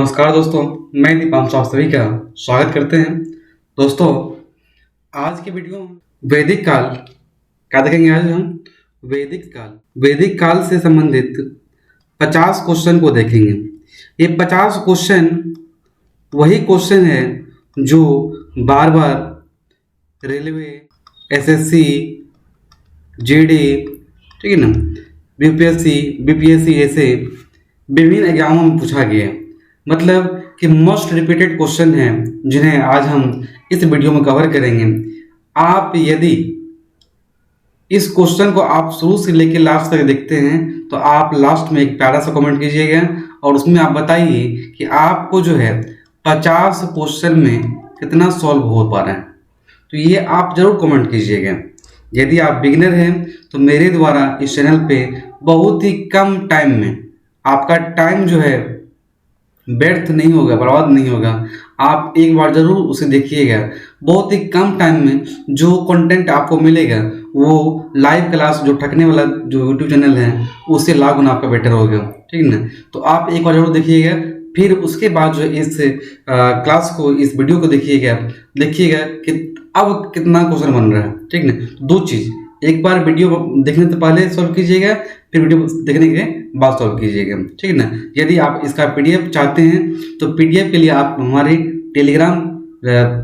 नमस्कार दोस्तों, मैं दीपांशु आप सभी का स्वागत करते हैं। दोस्तों, आज की वीडियो में वैदिक काल क्या देखेंगे। आज हम वैदिक काल से संबंधित 50 क्वेश्चन को देखेंगे। ये 50 क्वेश्चन वही क्वेश्चन है जो बार बार रेलवे, एसएससी, जीडी, ठीक है ना, यूपीएससी, बीपीएससी ऐसे विभिन्न एग्जामों में पूछा गया है। मतलब कि मोस्ट रिपीटेड क्वेश्चन है जिन्हें आज हम इस वीडियो में कवर करेंगे। आप यदि इस क्वेश्चन को आप शुरू से लेकर लास्ट तक देखते हैं तो आप लास्ट में एक प्यारा सा कमेंट कीजिएगा और उसमें आप बताइए कि आपको जो है 50 क्वेश्चन में कितना सॉल्व हो पा रहा है। तो ये आप जरूर कमेंट कीजिएगा। यदि आप बिगिनर हैं तो मेरे द्वारा इस चैनल पे बहुत ही कम टाइम में आपका टाइम जो है व्यर्थ नहीं होगा, बर्बाद नहीं होगा। आप एक बार जरूर उसे देखिएगा। बहुत ही कम टाइम में जो कंटेंट आपको मिलेगा वो लाइव क्लास जो ठकने वाला जो यूट्यूब चैनल है उससे लाख गुना आपका बेटर होगा, ठीक है ना। तो आप एक बार जरूर देखिएगा, फिर उसके बाद जो इस क्लास को, इस वीडियो को देखिएगा कि अब कितना क्वेश्चन बन रहा है, ठीक है ना। दो चीज़, एक बार वीडियो देखने से पहले सॉल्व कीजिएगा, फिर वीडियो देखने के बाद सॉल्व कीजिएगा, ठीक है ना। यदि आप इसका पीडीएफ चाहते हैं तो पीडीएफ के लिए आप हमारे टेलीग्राम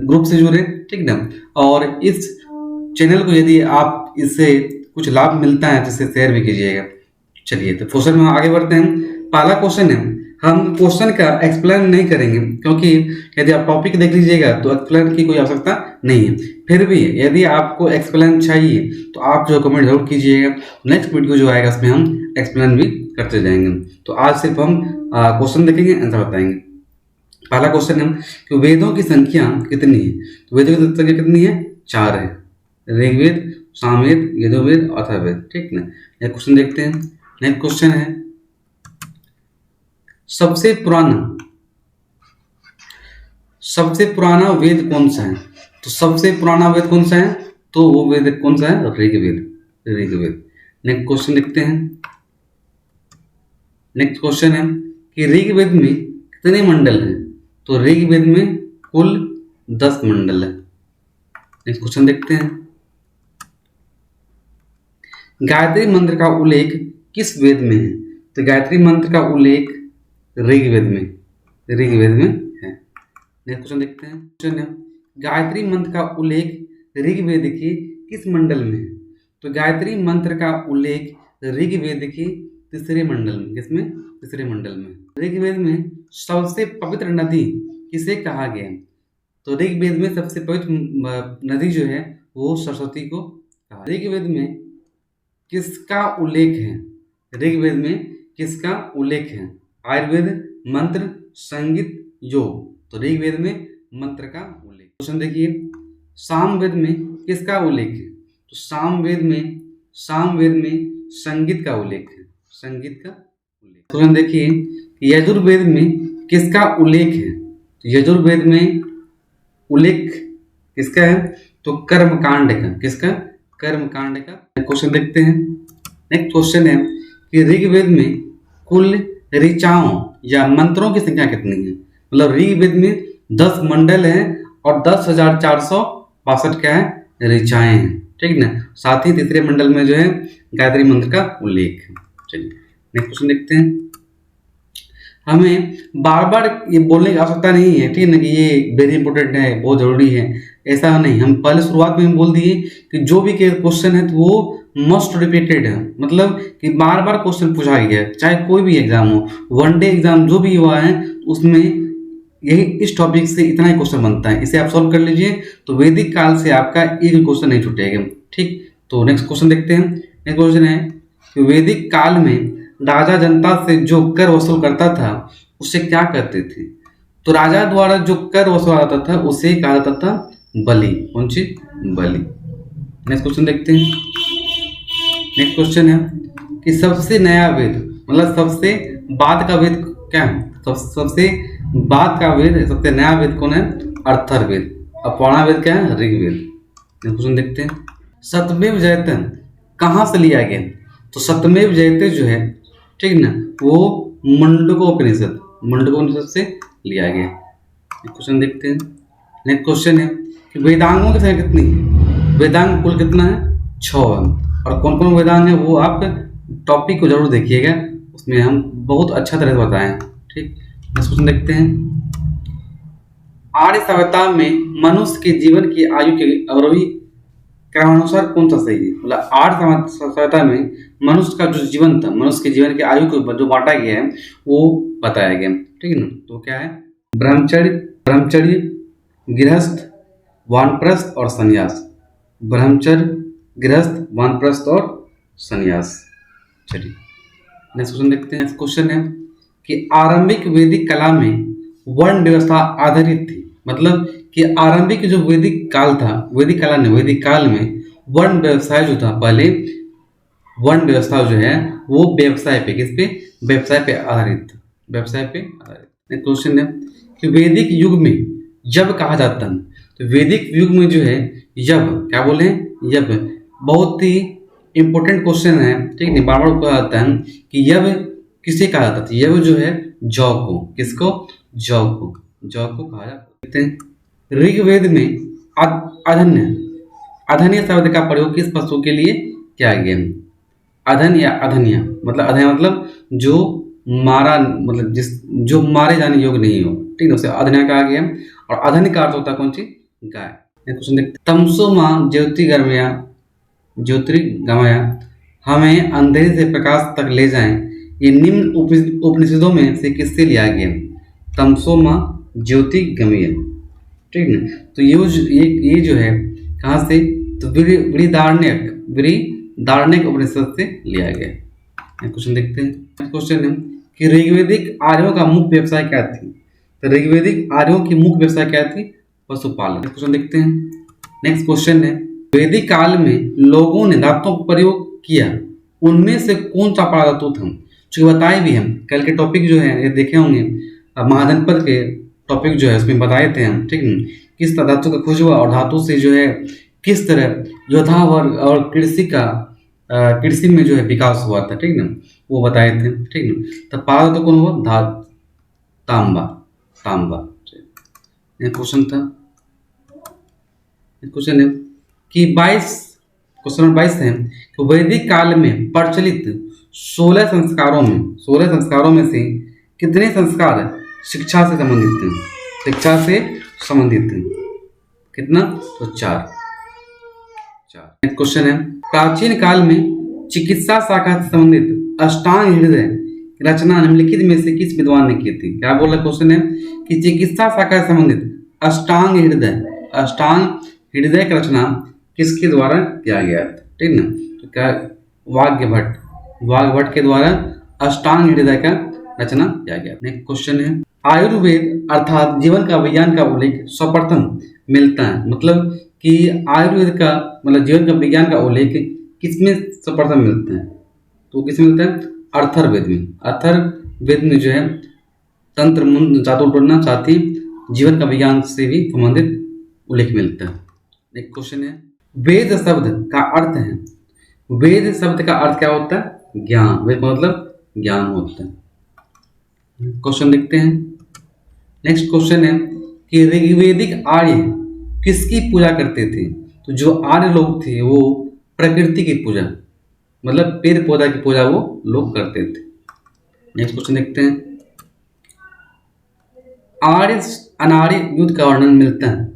ग्रुप से जुड़े, ठीक है ना। और इस चैनल को यदि आप इससे कुछ लाभ मिलता है तो इसे शेयर भी कीजिएगा। चलिए तो क्वेश्चन में आगे बढ़ते हैं। पहला क्वेश्चन है, हम क्वेश्चन का एक्सप्लेन नहीं करेंगे क्योंकि यदि आप टॉपिक देख लीजिएगा तो एक्सप्लेन की कोई आवश्यकता नहीं है। फिर भी यदि आपको एक्सप्लेन चाहिए तो आप जो कमेंट जरूर कीजिएगा। नेक्स्ट वीडियो जो आएगा उसमें हम एक्सप्लेन भी करते जाएंगे। तो आज सिर्फ हम क्वेश्चन देखेंगे, आंसर बताएंगे। पहला क्वेश्चन है कि वेदों की संख्या कितनी है। तो वेदों की संख्या कितनी है? 4 है। ऋग्वेद, सामवेद, यजुर्वेद, अथर्ववेद, ठीक ना। यह क्वेश्चन देखते हैं। नेक्स्ट क्वेश्चन है, सबसे पुराना वेद कौन सा है। तो सबसे पुराना वेद कौन सा है? तो वो वेद कौन सा है? ऋग्वेद। नेक्स्ट क्वेश्चन देखते हैं। नेक्स्ट क्वेश्चन है कि ऋग्वेद में कितने मंडल हैं। तो ऋग्वेद में कुल 10 मंडल है। नेक्स्ट क्वेश्चन देखते हैं, गायत्री मंत्र का उल्लेख किस वेद में है। तो गायत्री मंत्र का उल्लेख ऋग्वेद में है। नेक्स्ट क्वेश्चन देखते हैं। क्वेश्चन है, गायत्री मंत्र का उल्लेख ऋग्वेद के किस मंडल में है। तो गायत्री मंत्र का उल्लेख ऋग्वेद के तीसरे मंडल में। किसमें? तीसरे मंडल में। ऋग्वेद में सबसे पवित्र नदी किसे कहा गया। तो ऋग्वेद में सबसे पवित्र नदी जो है वो सरस्वती को कहा। ऋग्वेद में किसका उल्लेख है? ऋग्वेद में किसका उल्लेख है? आयुर्वेद, मंत्र, संगीत, योग। तो ऋग्वेद में मंत्र का उल्लेख। क्वेश्चन देखिए, सामवेद में किसका उल्लेख है। तो सामवेद में संगीत का उल्लेख है। क्वेश्चन देखिए, यजुर्वेद में किसका उल्लेख है। तो यजुर्वेद में उल्लेख किसका है? तो कर्मकांड का। किसका? कर्मकांड का। क्वेश्चन देखते हैं। नेक्स्ट क्वेश्चन है कि ऋग्वेद में कुल ऋचाओं या मंत्रों की संख्या कितनी है। मतलब ऋग्वेद में 10 मंडल हैं और 10,462 क्या है? ऋचाएं हैं, ठीक ना। साथ ही तीसरे मंडल में जो है गायत्री मंत्र का उल्लेख है। चलिए नेक्स्ट क्वेश्चन देखते हैं। हमें बार बार ये बोलने की आवश्यकता नहीं है, ठीक है ना, कि ये वेरी इंपॉर्टेंट है, बहुत जरूरी है, ऐसा नहीं। हम पहले शुरुआत में बोल दिए कि जो भी क्वेश्चन है तो वो मोस्ट रिपीटेड है। मतलब कि बार बार क्वेश्चन पूछा गया है, चाहे कोई भी एग्जाम हो, वनडे एग्जाम जो भी हुआ है उसमें यही इस टॉपिक से इतना ही क्वेश्चन बनता है। इसे आप सॉल्व कर लीजिए तो वैदिक काल से आपका एक भी क्वेश्चन नहीं छूटेगा, ठीक। तो नेक्स्ट क्वेश्चन देखते हैं। नेक्स्ट क्वेश्चन है कि वैदिक काल में राजा जनता से जो कर वसूल करता था उसे क्या कहते थे। तो राजा द्वारा जो कर वसूला जाता था उसे कहा जाता था बलि। कौन सी? बलि। नेक्स्ट क्वेश्चन देखते हैं। नेक्स्ट क्वेश्चन है कि सबसे नया वेद, मतलब सबसे बाद का वेद क्या है। सबसे बाद का वेद, सबसे नया वेद कौन है? अथर्ववेद। और पुराना वेद क्या है? ऋग्वेद। नेक्स्ट क्वेश्चन देखते हैं, सतमेव जयते कहाँ से लिया गया। तो सतमेव जयते जो है, ठीक ना, वो मुंडकोपनिषद मुंडक उपनिषद से लिया गया। क्वेश्चन देखते हैं। नेक्स्ट क्वेश्चन है कि वेदांगों की संख्या कितनी है? वेदांग कुल कितना है? 6 है। और कौन कौन वेदांग है वो आप टॉपिक को जरूर देखिएगा, उसमें हम बहुत अच्छा तरह से बताएं। ठीक, नेक्स्ट क्वेश्चन देखते हैं। आर्य सभ्यता में मनुष्य के जीवन की आयु के अवरोही क्रमानुसार कौन सा सही है? मतलब आर्य सभ्यता में मनुष्य का जो जीवन था, मनुष्य के जीवन की आयु को जो बांटा गया है वो बताया गया। ठीक है ना, तो क्या है? ब्रह्मचर्य, गृहस्थ, वानप्रस्थ और संन्यास। ब्रह्मचर्य, गृहस्थ, वानप्रस्थ और संन्यास। चलिए नेक्स्ट क्वेश्चन देखते हैं। नेक्स्ट क्वेश्चन है कि आरंभिक वैदिक कला में वर्ण व्यवस्था आधारित थी। मतलब कि आरंभिक जो वैदिक काल था, वैदिक कला ने वैदिक काल में वर्ण व्यवसाय जो था, पहले वर्ण व्यवस्था जो है वो व्यवसाय पे, किस पे? व्यवसाय पे आधारित था, व्यवसाय पे आधारित। क्वेश्चन है कि वैदिक युग में यज्ञ कहा जाता है। तो वैदिक युग में जो है यज्ञ, क्या बोले? यज्ञ। बहुत ही इंपॉर्टेंट क्वेश्चन है। ठीक नहीं, बार बार कहा जाता है कि यज्ञ किसे कहा जाता था? यज्ञ जो है जौ को, किसको? जौ को, जौ को कहा जाता है। ऋग्वेद में अधन्य, अधन्य शब्द का प्रयोग किस पशु के लिए किया गया? अधन या अधन्य, मतलब अधन्य मतलब जो मारा, मतलब जिस जो मारे जाने योग्य नहीं हो। ठीक है, उसे अधन्य कहा गया। और अधन्य का अर्थ होता है कौन सी? गाय। क्वेश्चन देखते। तमसो मां ज्योतिर्गमया हमें अंधेरे से प्रकाश तक ले जाएं, ये निम्न उपनिषदों में से किससे लिया गया? तमसो मां ज्योतिर्गमय। ठीक है, तो ये जो है कहाँ से? तो बृहदारण्यक उपनिषद से लिया गया। क्वेश्चन देखते हैं। क्वेश्चन है कि ऋग्वेदिक आर्यों का मुख्य व्यवसाय क्या थी? तो ऋग्वेदिक आर्यों की मुख्य व्यवसाय क्या थी? पशुपालन। क्वेश्चन देखते हैं। नेक्स्ट क्वेश्चन है, वैदिक काल में लोगों ने धातुओं का प्रयोग किया, उनमें से कौन सा पड़ा धातु था? जो बताए भी हम कल के टॉपिक जो है ये देखे होंगे, महाजनपद के टॉपिक जो है उसमें बताए थे हम। ठीक है, किस तरह धातु का खोज हुआ और धातु से जो है किस तरह योद्धा वर्ग और कृषि में जो है विकास हुआ था। ठीक ना, वो बताए थे। ठीक ना, तो पहला तो कौन हुआ? तांबा। क्वेश्चन था। क्वेश्चन है कि 22, क्वेश्चन नंबर 22 है कि वैदिक काल में प्रचलित 16 संस्कारों में से कितने संस्कार शिक्षा से संबंधित थे? शिक्षा से संबंधित थे। कितना? तो 4। क्वेश्चन है, प्राचीन काल में चिकित्सा शाखा से संबंधित अष्टांग हृदय रचना निम्नलिखित में से किस विद्वान ने की थी? क्या बोला? क्वेश्चन है कि चिकित्सा शाखा से संबंधित अष्टांग हृदय की रचना किसके द्वारा किया गया था? ठीक ना, तो क्या? वाग्भट के द्वारा अष्टांग हृदय का रचना किया गया। नेक्स्ट क्वेश्चन है, आयुर्वेद अर्थात जीवन का विज्ञान का उल्लेख सर्वप्रथम मिलता है। मतलब कि आयुर्वेद का मतलब जीवन का विज्ञान का उल्लेख किसमें सर्वप्रथम मिलता है? तो किसमें मिलता है? अर्थर्वेद में। अर्थर्वेद में जो है तंत्र मंत्र चातुर्वर्ण साथ ही जीवन का विज्ञान से भी संबंधित उल्लेख मिलता है। नेक्स्ट क्वेश्चन है, वेद शब्द का अर्थ है। वेद शब्द का अर्थ क्या होता है? ज्ञान। वेद का मतलब ज्ञान होता है। क्वेश्चन देखते हैं। नेक्स्ट क्वेश्चन है कि ऋग्वेदिक आर्य किसकी पूजा करते थे? तो जो आर्य लोग थे वो प्रकृति की पूजा, मतलब पेड़ पौधा की पूजा वो लोग करते थे। नेक्स्ट क्वेश्चन देखते हैं, आर्य अनार्य युद्ध का वर्णन मिलता है।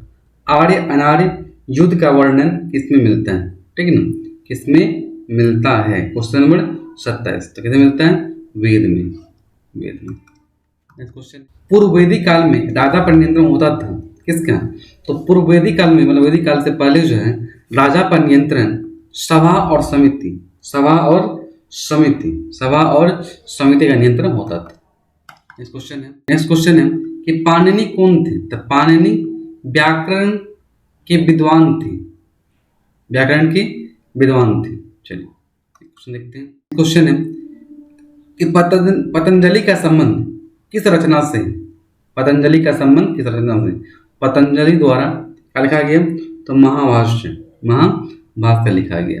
आर्य अनार्य युद्ध का वर्णन किसमें मिलता है? ठीक है ना, किसमें मिलता है? Question number 27। तो किसमें मिलता है? वेद में। नेक्स्ट क्वेश्चन, पूर्व वैदिक काल में राजा पर नियंत्रण होता था किसका? तो पूर्व वैदिक काल में मतलब वैदिक काल से पहले जो है राजा पर नियंत्रण सभा और समिति का नियंत्रण होता था। नेक्स्ट क्वेश्चन है कि पाणिनि कौन थे? तो पाणिनि व्याकरण के विद्वान थे। चलिए क्वेश्चन देखते हैं। क्वेश्चन है कि पतंजलि का संबंध किस रचना से? पतंजलि द्वारा क्या लिखा गया? तो महाभाष्य लिखा गया।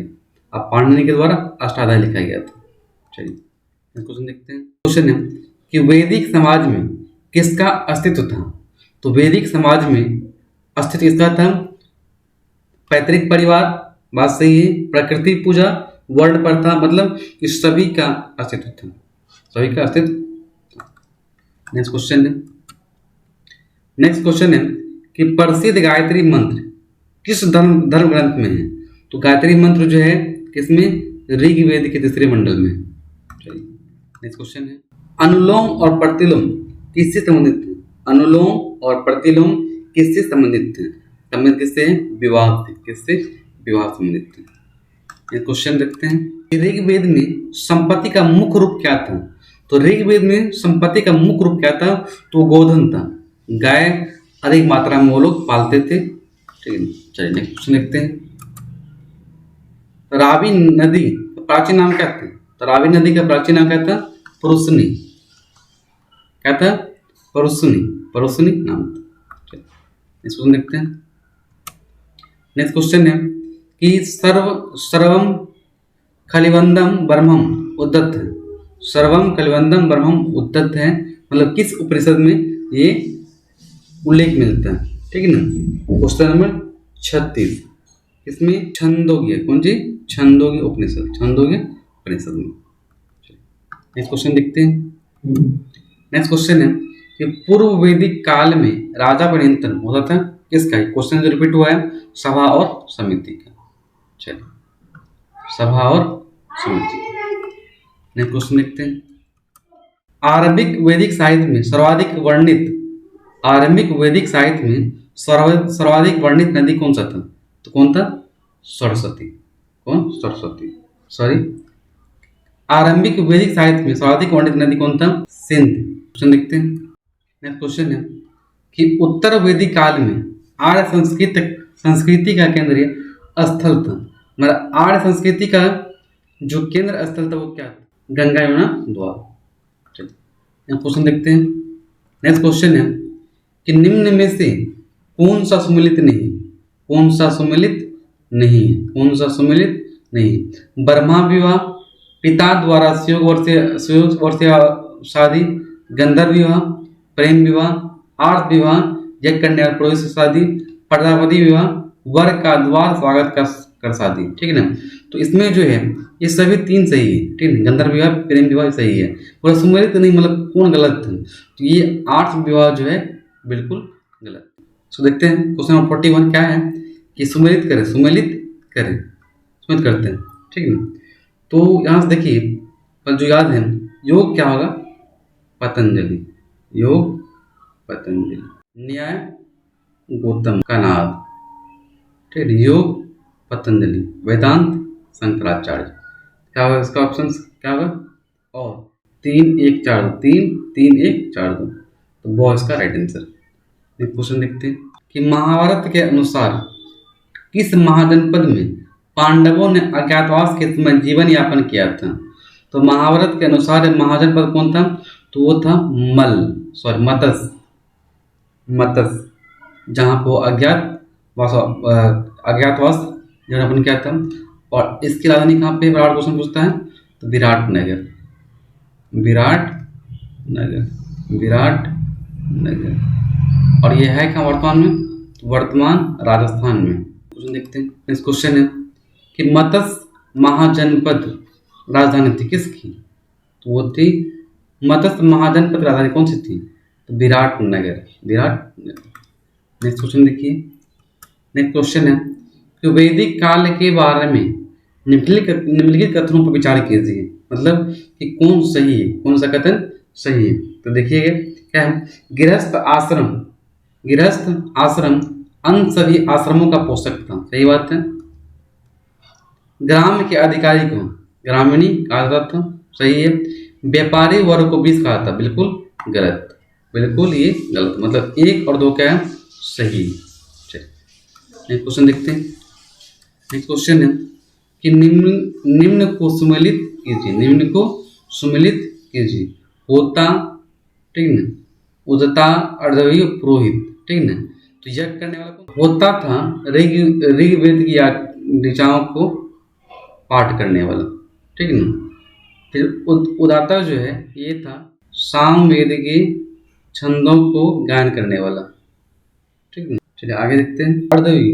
अब पाणिनि के द्वारा अष्टाध्यायी लिखा गया था। चलिए क्वेश्चन देखते हैं। क्वेश्चन है कि वैदिक समाज में किसका अस्तित्व था? तो वैदिक समाज में अस्तित्व किसका था? पैतृक परिवार, बात सही है। प्रकृति पूजा, वर्ण प्रथा, मतलब इस सभी का अस्तित्व था, सभी का अस्तित्व। नेक्स्ट क्वेश्चन है, नेक्स्ट क्वेश्चन है कि प्रसिद्ध गायत्री मंत्र किस धर्म ग्रंथ में है? तो गायत्री मंत्र जो है किसमें? ऋग्वेद के तीसरे मंडल में। चलिए नेक्स्ट क्वेश्चन है, अनुलोम और प्रतिलोम किससे संबंधित है? अनुलोम और प्रतिलोम किससे संबंधित है? संबंधित किससे है? विवाह से। किससे? विवाह संबंधित है। ये क्वेश्चन देखते हैं, ऋग्वेद में संपत्ति का मुख्य रूप क्या था? तो ऋग्वेद में संपत्ति का मुख्य रूप क्या था? तो गोधन था, गाय अधिक मात्रा में वो लोग पालते थे। ठीक है, चलिए नेक्स्ट क्वेश्चन देखते हैं, रावी नदी का प्राचीन नाम क्या था? तो रावी नदी का प्राचीन नाम क्या था? परुसनी। क्या था? परुसनी, परुसनी नाम था। नेक्स्ट क्वेश्चन देखते हैं, नेक्स्ट क्वेश्चन है कि सर्वम खलिवंदम ब्रह्मम उद्दत है। सर्वम खलिवंदम ब्रह्मम उद्दत है, मतलब किस उपनिषद में ये उल्लेख मिलता है? ठीक है ना। क्वेश्चन नंबर 36, इसमें छंदोग्य, कौन सी? छंदोग्य उपनिषद, छंदोग्य उपनिषद में। नेक्स्ट क्वेश्चन देखते हैं, नेक्स्ट क्वेश्चन है कि पूर्व वैदिक काल में राजा पर नियंत्रण होता था किसका? क्वेश्चन जो रिपीट हुआ है, सभा और समिति का। चलिए, सभा और समिति। नेक्स्ट क्वेश्चन देखते हैं, आरंभिक वैदिक साहित्य में सर्वाधिक वर्णित, आरंभिक वैदिक साहित्य में सर्वाधिक वर्णित नदी कौन सा था? तो कौन था? सरस्वती। कौन? सरस्वती, सॉरी। आरंभिक वैदिक साहित्य में सर्वाधिक वर्णित नदी कौन था? सिंध। क्वेश्चन देखते हैं, नेक्स्ट क्वेश्चन है कि उत्तर वैदिक काल में आर्य संस्कृति का केंद्रीय स्थल था, मतलब आर्य संस्कृति का जो केंद्र स्थल था वो क्या था? गंगा यमुना द्वार। चलिए क्वेश्चन देखते हैं, नेक्स्ट क्वेश्चन है कि निम्न में से कौन सा सुमेलित नहीं? कौन सा सुमेलित नहीं है? कौन सा सुमेलित नहीं? ब्रह्मा विवाह, पिता द्वारा संयोग वर्षीय शादी, गंधर्व विवाह, प्रेम विवाह, आर्थ विवाह, यज्ञ कन्या प्रवेश शादी, प्रजापति विवाह, वर का द्वार स्वागत कर शादी। ठीक है ना। तो इसमें जो है ये सभी तीन सही है। ठीक है, गंधर्व विवाह, प्रेम विवाह सही है, पूरा सुमेलित नहीं, मतलब कौन गलत है? तो ये आर्थ विवाह जो है बिल्कुल गलत। तो देखते हैं क्वेश्चन नंबर 41 क्या है कि सुमेलित करें, सुमेलित करें, सुमेलित करते हैं। ठीक है ना। तो यहाँ से देखिए, पर जो याद है, योग क्या होगा? पतंजलि, योग पतंजलि। न्याय गौतम का नाद। ठीक है, योग पतंजलि। वेदांत शंकराचार्य। क्या होगा इसका ऑप्शन? क्या होगा? और 3 1 4 2, 3 1 4 2, तो वो इसका राइट आंसर। एक क्वेश्चन देखते हैं कि महाभारत के अनुसार किस महाजनपद में पांडवों ने अज्ञातवास के समय जीवन यापन किया था? तो महाभारत के अनुसार महाजनपद कौन था? तो वो था मत्स्य, जहाँ पर अज्ञातवास जीवन यापन किया था। और इसकी राजधानी कहाँ पे? बराबर क्वेश्चन पूछता है, तो विराटनगर, विराटनगर। और यह है क्या वर्तमान में? वर्तमान राजस्थान में। क्वेश्चन देखते हैं, नेक्स्ट क्वेश्चन है कि मत्स्य महाजनपद राजधानी थी किसकी? तो वो थी मत्स्य महाजनपद राजधानी कौन सी थी? तो विराटनगर, विराटनगर। नेक्स्ट क्वेश्चन देखिए, नेक्स्ट क्वेश्चन है कि वैदिक काल के बारे में निम्नलिखित कथनों पर विचार कीजिए, मतलब कि कौन सही है, कौन सा कथन सही है। तो देखिएगा क्या है, गृहस्थ आश्रम अन्य सभी आश्रमों का पोषक था, सही बात है। ग्राम के अधिकारी को ग्रामीणी कहा जाता था, सही है। व्यापारी वर्ग को बीस कहा था, बिल्कुल गलत, बिल्कुल ये गलत, मतलब 1 और 2 क्या है? सही। चलिए क्वेश्चन देखते हैं, नेक्स्ट क्वेश्चन है कि निम्न को सुमेलित कीजिए, निम्न को सुमेलित कीजिए। होता, ठीक ना, उदता, अर्धवी, पुरोहित। ठीक ना। तो यज्ञ करने वाला को होता था ऋग्वेद की ऋचाओं को पाठ करने वाला। ठीक ना। फिर उदाता जो है ये था सामवेद के छंदों को गायन करने वाला। ठीक है, चलिए आगे देखते हैं। अर्धवी,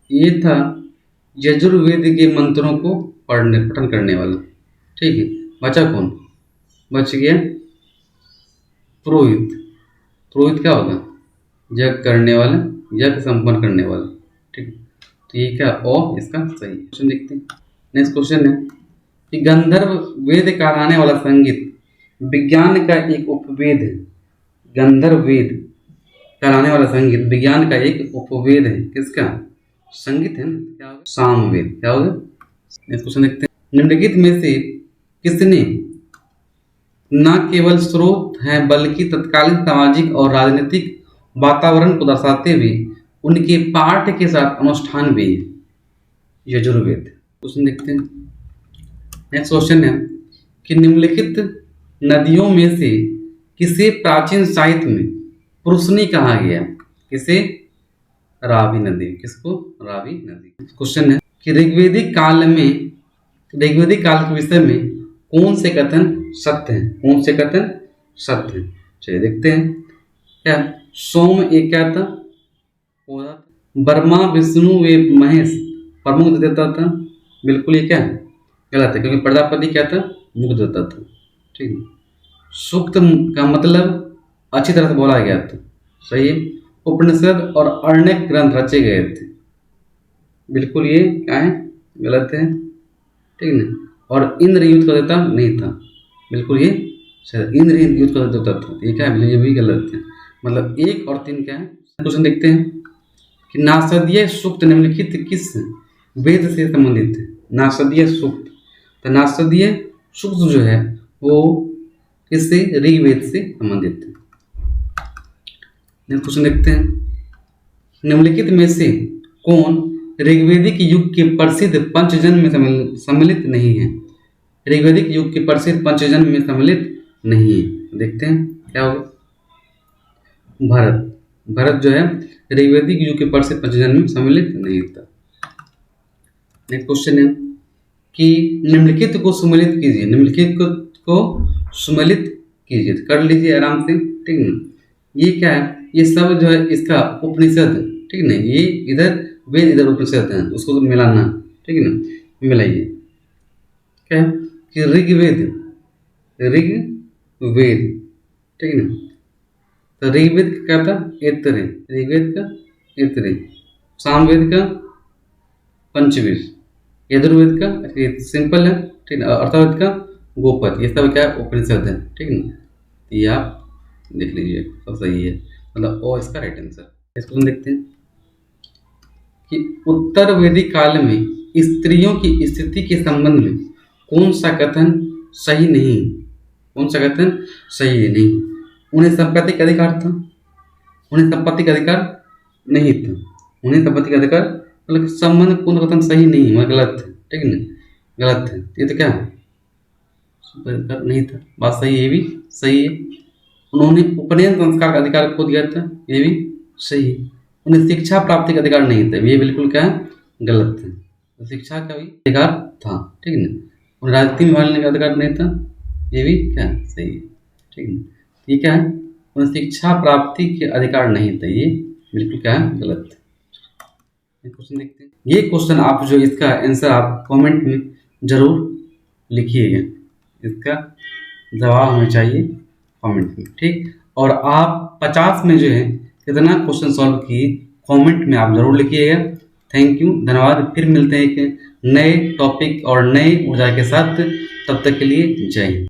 ये था यजुर्वेद के मंत्रों को पठन करने वाला। ठीक है, बचा कौन? बच गया पुरोहित। पुरोहित क्या होगा? यज्ञ करने वाला, यज्ञ संपन्न करने वाला। ठीक है, तो ये क्या और इसका सही क्वेश्चन देखते हैं। नेक्स्ट क्वेश्चन है कि गंधर्व वेद कहलाने वाला संगीत विज्ञान का एक उपवेद है। गंधर्व वेद कहलाने वाला संगीत विज्ञान का एक उपवेद है। किसका? संगीत है ना, क्या होगा? सामवेद। क्या होगा? नेक्स्ट क्वेश्चन देखते हैं। निम्नलिखित में से किसने न केवल स्रोत हैं बल्कि तत्कालीन सामाजिक और राजनीतिक वातावरण को दर्शाते हुए उनके पाठ के साथ अनुष्ठान भी है? यजुर्वेद। क्वेश्चन देखते हैं। नेक्स्ट क्वेश्चन है कि निम्नलिखित नदियों में से किसे प्राचीन साहित्य में पुरुषनी कहा गया? किसे? रावी नदी। किसको? रावी नदी। क्वेश्चन है कि ऋग्वेदिक काल के विषय में कौन से कथन सत्य हैं? कौन से कथन सत्य हैं? चलिए देखते हैं। क्या? सोम एक क्या था? ब्रह्मा विष्णु वे महेश प्रमुख देवता था। बिल्कुल ये क्या है? गलत है, क्योंकि प्रजापति क्या था? मुक्त देवता था। ठीक है। सूक्त का मतलब अच्छी तरह से बोला गया था। सही है। उपनिषद और अन्य ग्रंथ रचे गए थे। बिल्कुल ये क्या है? गलत है। ठीक है ना। और इंद्र युद्ध का देवता नहीं था। बिल्कुल ये इंद्र युद्ध का देवता था। ये क्या है? ये भी गलत है। मतलब 1 और 3 क्या है? क्वेश्चन देखते हैं कि नासदीय सूक्त निम्नलिखित किस वेद से संबंधित है? नासदीय सूक्त, तो नासदीय सूक्त जो है वो किससे? ऋग्वेद से संबंधित है। क्वेश्चन देखते हैं। निम्नलिखित में से कौन ऋग्वेदिक युग के प्रसिद्ध पंचजन में सम्मिलित नहीं है? ऋग्वेदिक युग के प्रसिद्ध पंचजन में सम्मिलित नहीं है। देखते हैं क्या होगा। भरत। भरत जो है ऋग्वेदिक युग के प्रसिद्ध पंचजन में सम्मिलित नहीं था। नेक्स्ट क्वेश्चन है कि निम्नलिखित को सुमेलित कीजिए। निम्नलिखित को सुमेलित कीजिए। कर लीजिए आराम से। ठीक है। ये क्या है? ये सब जो है इसका उपनिषद। ठीक है ना। ये इधर वेद इधर उपनिषद है, उसको तो मिलाना। ठीक है ना। मिलाइए। क्या है कि ऋग्वेद। ठीक है ना। तो ऋग्वेद का क्या था? ऐतरेय। ऋग्वेद का ऐतरेय। सामवेद का पंचवीर। यजुर्वेद का सिंपल है। ठीक है। अर्थावेद का गोपद। ये सब क्या है? उपनिषद है। ठीक है ना। ये आप देख लीजिए, सब सही है। मतलब ओ इसका राइट आंसर। इस क्वेश्चन देखते हैं कि उत्तर वैदिक काल में स्त्रियों की स्थिति के संबंध में कौन सा कथन सही नहीं? कौन सा कथन सही नहीं? उन्हें संपत्ति का अधिकार था। उन्हें संपत्ति का अधिकार नहीं था। उन्हें संपत्ति का अधिकार मतलब संबंध कौन कथन सही नहीं, मतलब गलत है। ठीक है ना। गलत है। ये तो क्या है? अधिकार नहीं था। बात सही है, ये भी सही है। उन्होंने उपनयन संस्कार का अधिकार खो दिया था। ये भी सही है। उन्हें शिक्षा प्राप्ति का अधिकार नहीं था। ये बिल्कुल क्या है? गलत है। तो शिक्षा का भी अधिकार था। ठीक है ना। उन्हें राजनीति में भाग लेने का अधिकार नहीं था। ये भी क्या है? सही है। ठीक है। ये क्या है? उन्हें शिक्षा प्राप्ति के अधिकार नहीं था। ये बिल्कुल क्या है? गलत है। क्वेश्चन देखते हैं। ये क्वेश्चन आप जो इसका आंसर आप कमेंट में जरूर लिखिएगा। इसका जवाब हमें चाहिए कमेंट में। ठीक। और आप 50 में जो है कितना क्वेश्चन सॉल्व किए कमेंट में आप जरूर लिखिएगा। थैंक यू, धन्यवाद। फिर मिलते हैं एक नए टॉपिक और नए ऊर्जा के साथ। तब तक के लिए जय हिंद।